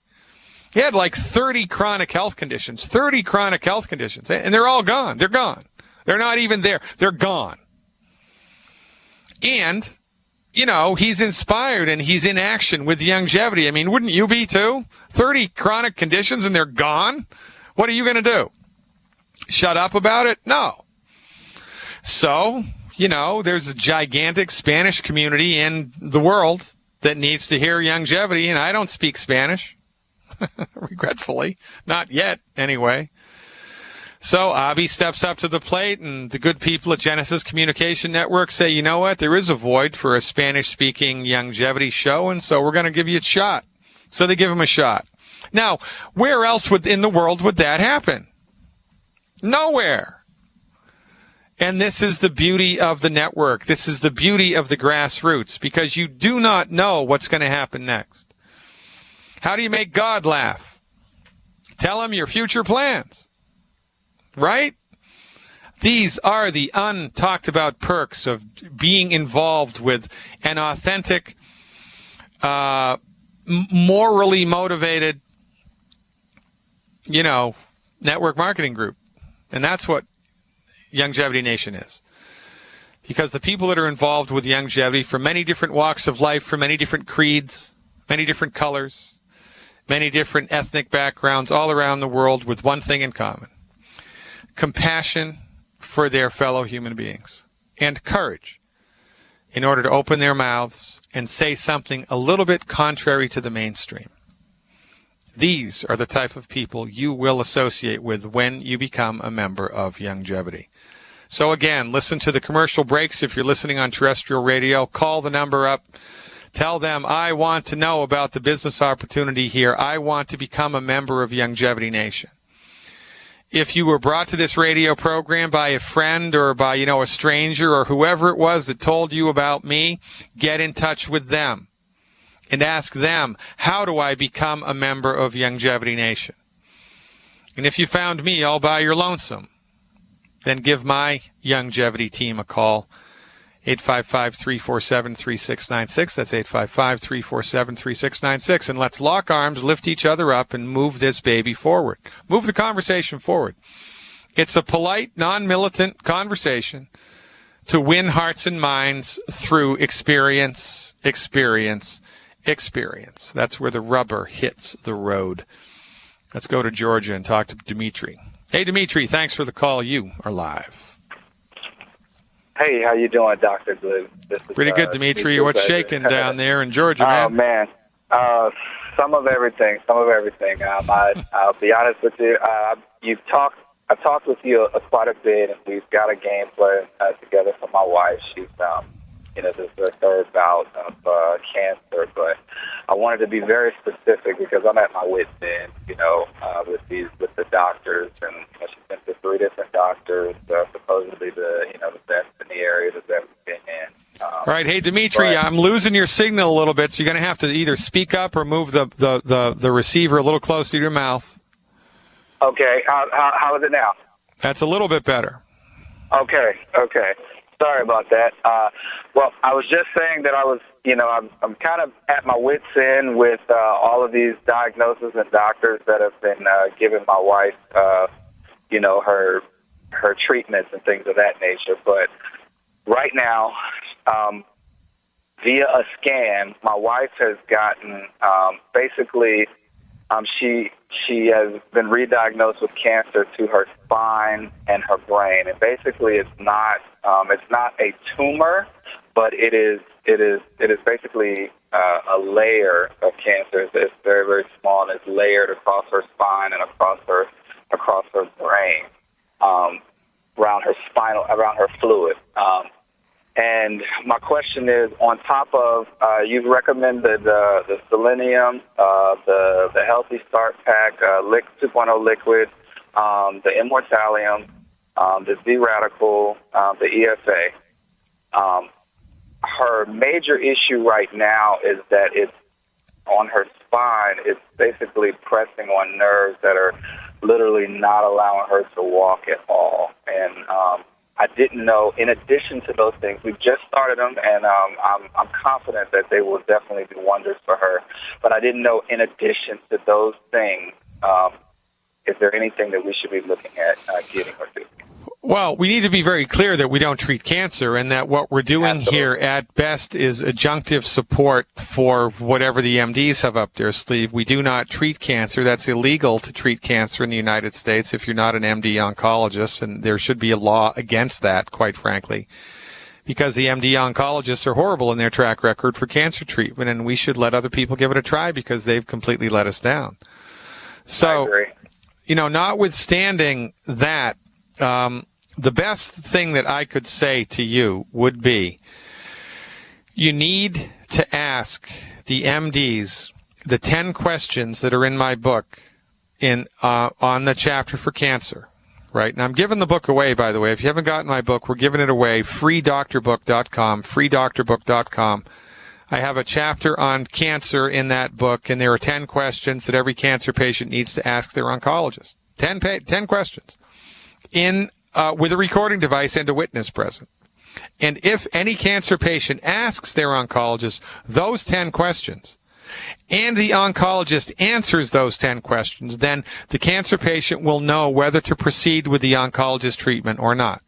he had 30 chronic health conditions, and they're all gone. They're gone. They're not even there. They're gone. And, he's inspired and he's in action with Youngevity. Wouldn't you be too? 30 chronic conditions and they're gone? What are you going to do? Shut up about it? No. So, there's a gigantic Spanish community in the world that needs to hear Youngevity, and I don't speak Spanish. Regretfully. Not yet, anyway. So Abby steps up to the plate, and the good people at Genesis Communication Network say, you know what, there is a void for a Spanish-speaking Youngevity show, and so we're going to give you a shot. So they give him a shot. Now, where else in the world would that happen? Nowhere. And this is the beauty of the network. This is the beauty of the grassroots, because you do not know what's going to happen next. How do you make God laugh? Tell him your future plans. Right? These are the untalked about perks of being involved with an authentic, morally motivated, network marketing group. And that's what Youngevity Nation is. Because the people that are involved with Youngevity from many different walks of life, from many different creeds, many different colors, many different ethnic backgrounds all around the world with one thing in common. Compassion for their fellow human beings, and courage in order to open their mouths and say something a little bit contrary to the mainstream. These are the type of people you will associate with when you become a member of Youngevity. So again, listen to the commercial breaks if you're listening on terrestrial radio. Call the number up. Tell them, I want to know about the business opportunity here. I want to become a member of Youngevity Nation. if you were brought to this radio program by a friend or by, a stranger or whoever it was that told you about me, get in touch with them and ask them, how do I become a member of Youngevity Nation? And if you found me all by your lonesome, then give my Youngevity team a call, 855-347-3696. That's 855-347-3696. And let's lock arms, lift each other up, and move this baby forward. Move the conversation forward. It's a polite, non-militant conversation to win hearts and minds through experience. That's where the rubber hits the road. Let's go to Georgia and talk to Dimitri. Hey, Dimitri, thanks for the call. You are live. Hey, how you doing, Dr. Blue? Pretty good, Dimitri. What's shaking down there in Georgia, man? Oh, man. Some of everything. I'll be honest with you. I've talked with you quite a bit, and we've got a game plan together for my wife. She's, this is her third bout of cancer, but I wanted to be very specific because I'm at my wit's end, with the doctors, and she's been to 3 different doctors, supposedly the best in the area that's ever been in. All right, hey Dimitri, I'm losing your signal a little bit, so you're going to have to either speak up or move the receiver a little closer to your mouth. Okay, how is it now? That's a little bit better. Okay. Sorry about that. Well, I was just saying that I was, I'm kind of at my wit's end with all of these diagnoses and doctors that have been giving my wife, her treatments and things of that nature. But right now, via a scan, my wife has gotten basically she has been re-diagnosed with cancer to her spine and her brain, and basically it's not a tumor, but it is basically a layer of cancer. It's very, very small, and it's layered across her spine and across her brain, around her fluid. And my question is, on top of, you've recommended the selenium, the Healthy Start Pack, 2.0 liquid, the Immortalium, the Z-Radical, the EFA. Her major issue right now is that it's on her spine. It's basically pressing on nerves that are literally not allowing her to walk at all. And I didn't know, in addition to those things, we've just started them, and I'm confident that they will definitely do wonders for her. But I didn't know, in addition to those things, is there anything that we should be looking at getting her to? Well, we need to be very clear that we don't treat cancer, and that what we're doing here at best is adjunctive support for whatever the MDs have up their sleeve. We do not treat cancer. That's illegal to treat cancer in the United States if you're not an MD oncologist, and there should be a law against that, quite frankly, because the MD oncologists are horrible in their track record for cancer treatment, and we should let other people give it a try because they've completely let us down. So, I agree. Notwithstanding that, the best thing that I could say to you would be, you need to ask the MDs the 10 questions that are in my book on the chapter for cancer. Right? And I'm giving the book away, by the way. If you haven't gotten my book, we're giving it away. freedoctorbook.com, freedoctorbook.com. I have a chapter on cancer in that book, and there are 10 questions that every cancer patient needs to ask their oncologist. 10 questions. With a recording device and a witness present. And if any cancer patient asks their oncologist those 10 questions, and the oncologist answers those 10 questions, then the cancer patient will know whether to proceed with the oncologist treatment or not.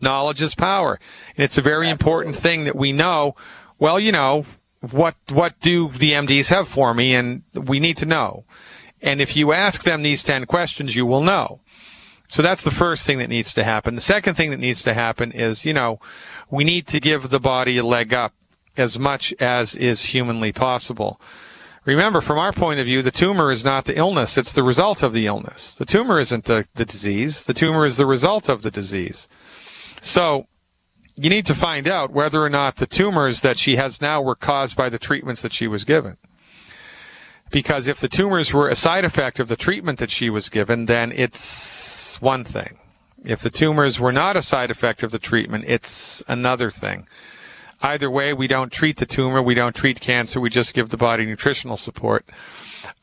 Knowledge is power. And it's a very important thing that we know, well, what do the MDs have for me? And we need to know. And if you ask them these 10 questions, you will know. So that's the first thing that needs to happen. The second thing that needs to happen is, we need to give the body a leg up as much as is humanly possible. Remember, from our point of view, the tumor is not the illness, it's the result of the illness. The tumor isn't the disease. The tumor is the result of the disease. So you need to find out whether or not the tumors that she has now were caused by the treatments that she was given. Because if the tumors were a side effect of the treatment that she was given, then it's one thing. If the tumors were not a side effect of the treatment, it's another thing. Either way, we don't treat the tumor, we don't treat cancer, we just give the body nutritional support.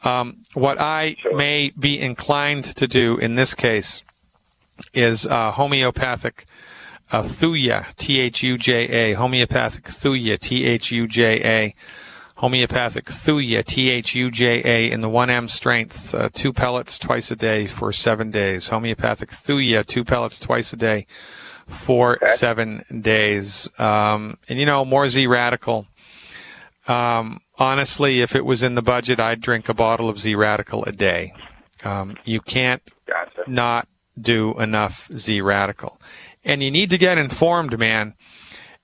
What I may be inclined to do in this case is homeopathic Thuja, Thuja, homeopathic Thuja, Thuja, homeopathic Thuja, Thuja, in the 1M strength, 2 pellets twice a day for 7 days. Homeopathic Thuja, 2 pellets twice a day for 7 days. And more Z-Radical. Honestly, if it was in the budget, I'd drink a bottle of Z-Radical a day. You can't not do enough Z-Radical. And you need to get informed, man.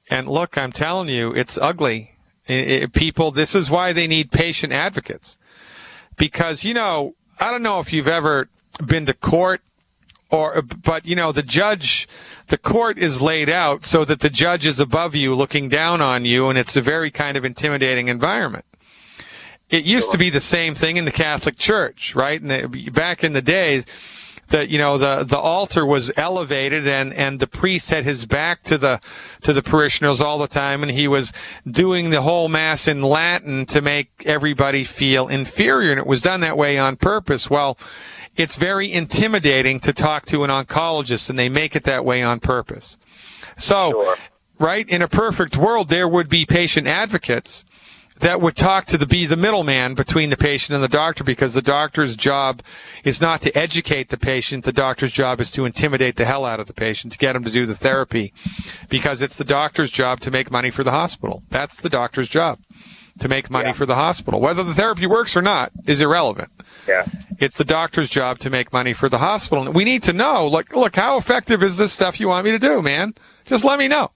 And look, I'm telling you, it's ugly. People, this is why they need patient advocates. Because, I don't know if you've ever been to court, but the court is laid out so that the judge is above you looking down on you, and it's a very kind of intimidating environment. It used to be the same thing in the Catholic Church, right? And back in the days, the altar was elevated and the priest had his back to the parishioners all the time, and he was doing the whole mass in Latin to make everybody feel inferior, and it was done that way on purpose. Well, it's very intimidating to talk to an oncologist, and they make it that way on purpose. So, right, in a perfect world, there would be patient advocates that would talk to be the middleman between the patient and the doctor, because the doctor's job is not to educate the patient. The doctor's job is to intimidate the hell out of the patient, to get him to do the therapy, because it's the doctor's job to make money for the hospital. That's the doctor's job, to make money for the hospital. Whether the therapy works or not is irrelevant. Yeah. It's the doctor's job to make money for the hospital. And we need to know, look, how effective is this stuff you want me to do, man? Just let me know.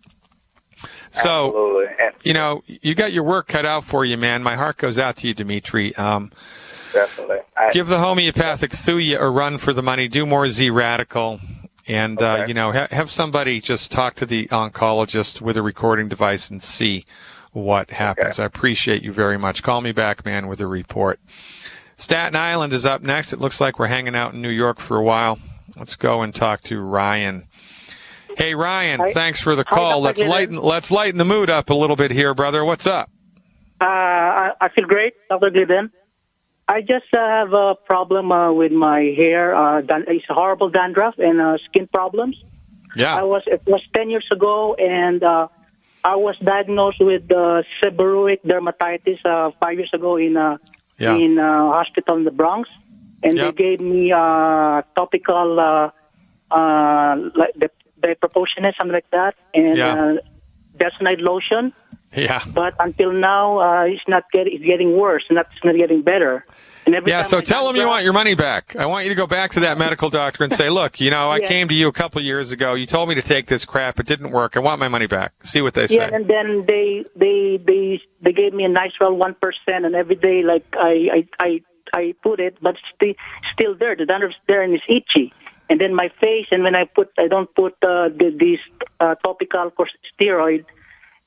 So, absolutely. you got your work cut out for you, man. My heart goes out to you, Dimitri. Definitely. Give the homeopathic Thuja a run for the money. Do more Z-Radical. And, have somebody just talk to the oncologist with a recording device and see what happens. I appreciate you very much. Call me back, man, with a report. Staten Island is up next. It looks like we're hanging out in New York for a while. Let's go and talk to Ryan. Hey, Ryan, thanks for the call. Let's lighten the mood up a little bit here, brother. What's up? I feel great, Dr. Glidden. I just have a problem with my hair. It's horrible dandruff and skin problems. Yeah. It was 10 years ago, and I was diagnosed with seborrheic dermatitis 5 years ago in a hospital in the Bronx, and they gave me topical the proportionate, something like that, and Desonide lotion. Yeah. But until now, it's getting worse. It's not getting better. And so tell them you want your money back. I want you to go back to that medical doctor and say, look, I came to you a couple of years ago. You told me to take this crap. It didn't work. I want my money back. See what they say. Yeah, and then they gave me a Nitrel 1%, and every day, like, I put it, but it's still there. The dandruff's there, and it's itchy. And then my face, and when I don't put these topical corticosteroid,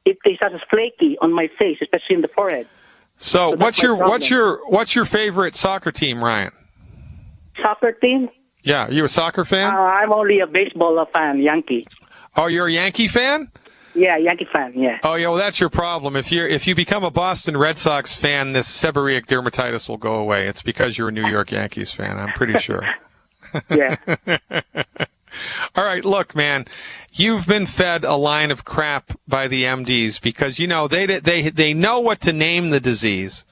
it starts flaky on my face, especially in the forehead. So what's your favorite soccer team, Ryan? Soccer team? Yeah, you a soccer fan? I'm only a baseball fan, Yankee. Oh, you're a Yankee fan? Yeah, Yankee fan, yeah. Oh, yeah, well, that's your problem. If you become a Boston Red Sox fan, this seborrheic dermatitis will go away. It's because you're a New York Yankees fan, I'm pretty sure. Yeah. All right, look, man, you've been fed a line of crap by the MDs because, they know what to name the disease.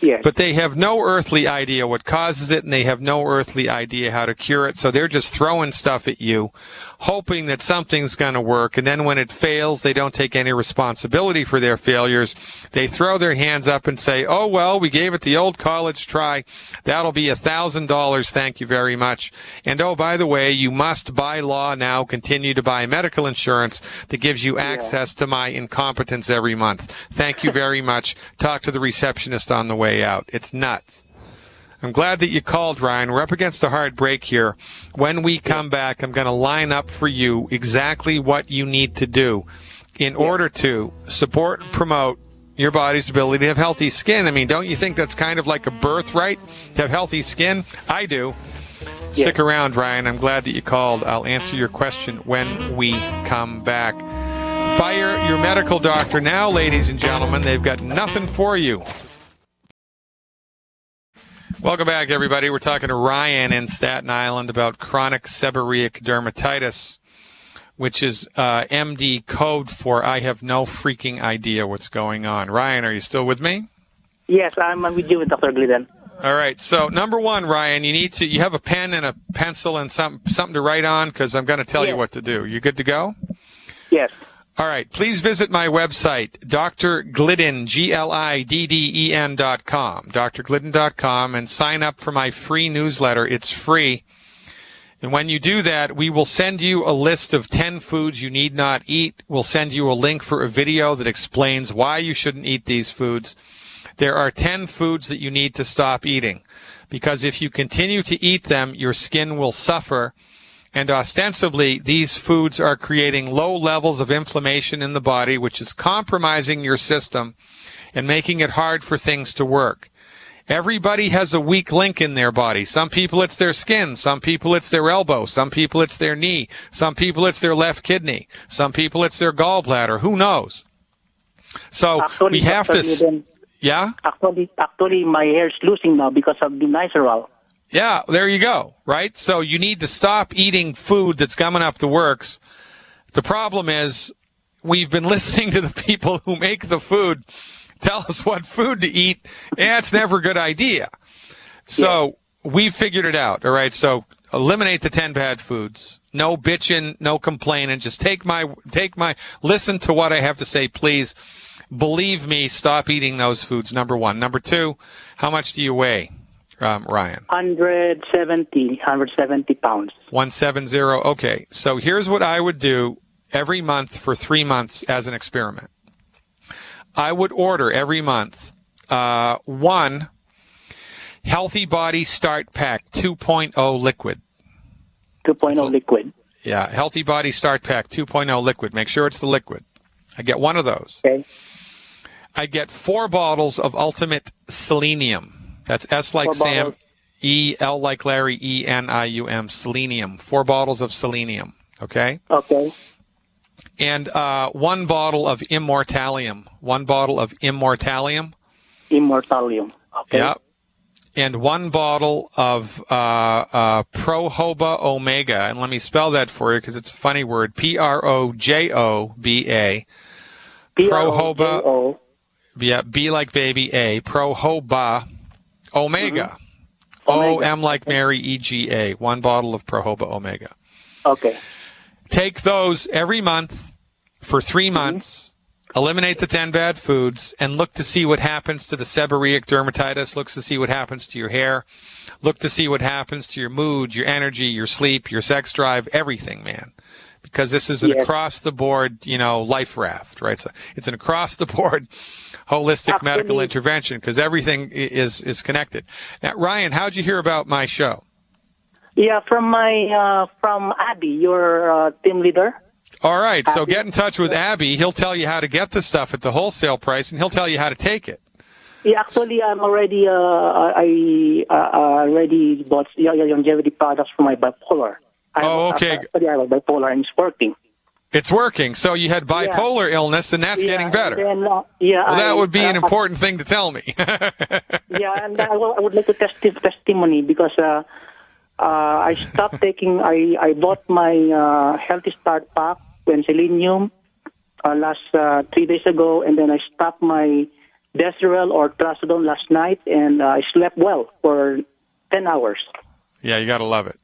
Yes. But they have no earthly idea what causes it, and they have no earthly idea how to cure it. So they're just throwing stuff at you, hoping that something's going to work. And then when it fails, they don't take any responsibility for their failures. They throw their hands up and say, oh, well, we gave it the old college try. That'll be $1,000. Thank you very much. And, oh, by the way, you must by law now continue to buy medical insurance that gives you access to my incompetence every month. Thank you very much. Talk to the receptionist on the way out. It's nuts. I'm glad that you called, Ryan. We're up against a hard break here. When we come back, I'm going to line up for you exactly what you need to do in order to support and promote your body's ability to have healthy skin. I mean, don't you think that's kind of like a birthright to have healthy skin? I do. Yeah. Stick around, Ryan. I'm glad that you called. I'll answer your question when we come back. Fire your medical doctor now, ladies and gentlemen. They've got nothing for you. Welcome back, everybody. We're talking to Ryan in Staten Island about chronic seborrheic dermatitis, which is MD code for I have no freaking idea what's going on. Ryan, are you still with me? Yes, I'm with you, Dr. Glidden. All right. So number one, Ryan, you have a pen and a pencil and something to write on, because I'm going to tell you what to do. You good to go? Yes. All right. Please visit my website, drglidden, GLIDDEN.com, drglidden.com, and sign up for my free newsletter. It's free. And when you do that, we will send you a list of 10 foods you need not eat. We'll send you a link for a video that explains why you shouldn't eat these foods. There are 10 foods that you need to stop eating, because if you continue to eat them, your skin will suffer. And ostensibly, these foods are creating low levels of inflammation in the body, which is compromising your system and making it hard for things to work. Everybody has a weak link in their body. Some people it's their skin. Some people it's their elbow. Some people it's their knee. Some people it's their left kidney. Some people it's their gallbladder. Who knows? So Actually, we have Dr. to... Glidden, Yeah? Actually, my hair is losing now because of the Nizoral. Yeah, there you go, right? So you need to stop eating food that's gumming up the works. The problem is we've been listening to the people who make the food tell us what food to eat. Yeah, it's never a good idea. So we've figured it out, all right? So eliminate the 10 bad foods. No bitching, no complaining. Just listen to what I have to say, please. Believe me, stop eating those foods, number one. Number two, how much do you weigh? Ryan? 170 pounds. 170. Okay. So here's what I would do every month for 3 months as an experiment. I would order every month one Healthy Body Start Pack 2.0 liquid. 2.0 liquid. Yeah, Healthy Body Start Pack 2.0 liquid. Make sure it's the liquid. I get one of those. Okay. I get 4 bottles of Ultimate Selenium. That's S like 4 Sam, bottles. E, L like Larry, ENIUM, selenium. 4 bottles of selenium, okay? Okay. And 1 bottle of Immortalium. 1 bottle of Immortalium. Immortalium. Okay. Yeah. And 1 bottle of Projoba Omega. And let me spell that for you because it's a funny word. Projoba. Projoba. Yeah, B like baby, A. Projoba Omega. O, M like Mary, EGA. 1 bottle of Projoba Omega. Okay. Take those every month for 3 months. Eliminate the 10 bad foods and look to see what happens to the seborrheic dermatitis. Look to see what happens to your hair. Look to see what happens to your mood, your energy, your sleep, your sex drive, everything, man. Because this is an across-the-board, life raft, right? So it's an across-the-board holistic medical intervention because everything is connected. Now, Ryan, how'd you hear about my show? Yeah, from Abby, your team leader. All right, so get in touch with Abby. He'll tell you how to get the stuff at the wholesale price, and he'll tell you how to take it. Yeah, actually, I'm already I already bought longevity products for my bipolar. Okay. Actually, I have bipolar and it's working. It's working. So you had bipolar illness, and that's getting better. Then, well, that would be an important thing to tell me. Yeah, and I would like to testimony because I stopped taking. I bought my Healthy Start Pack and Selenium last 3 days ago, and then I stopped my Deserel or Trazodone last night, and I slept well for 10 hours. Yeah, you got to love it.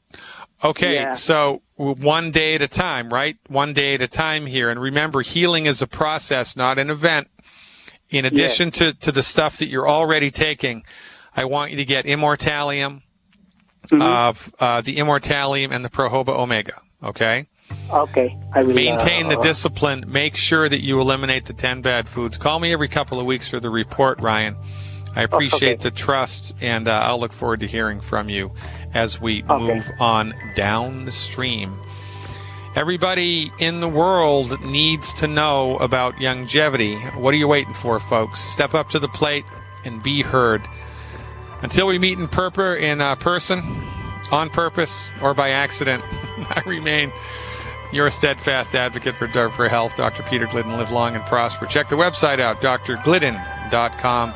Okay, so 1 day at a time, right? 1 day at a time here. And remember, healing is a process, not an event. In addition to the stuff that you're already taking, I want you to get Immortalium, the Immortalium and the Projoba Omega, okay? Okay. I will maintain the discipline. Make sure that you eliminate the 10 bad foods. Call me every couple of weeks for the report, Ryan. I appreciate the trust, and I'll look forward to hearing from you as we move on down the stream. Everybody in the world needs to know about longevity. What are you waiting for, folks? Step up to the plate and be heard. Until we meet in person, on purpose, or by accident, I remain your steadfast advocate for health, Dr. Peter Glidden. Live long and prosper. Check the website out, drglidden.com.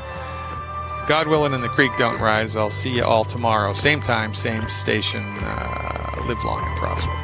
God willing and the creek don't rise. I'll see you all tomorrow. Same time, same station. Live long and prosper.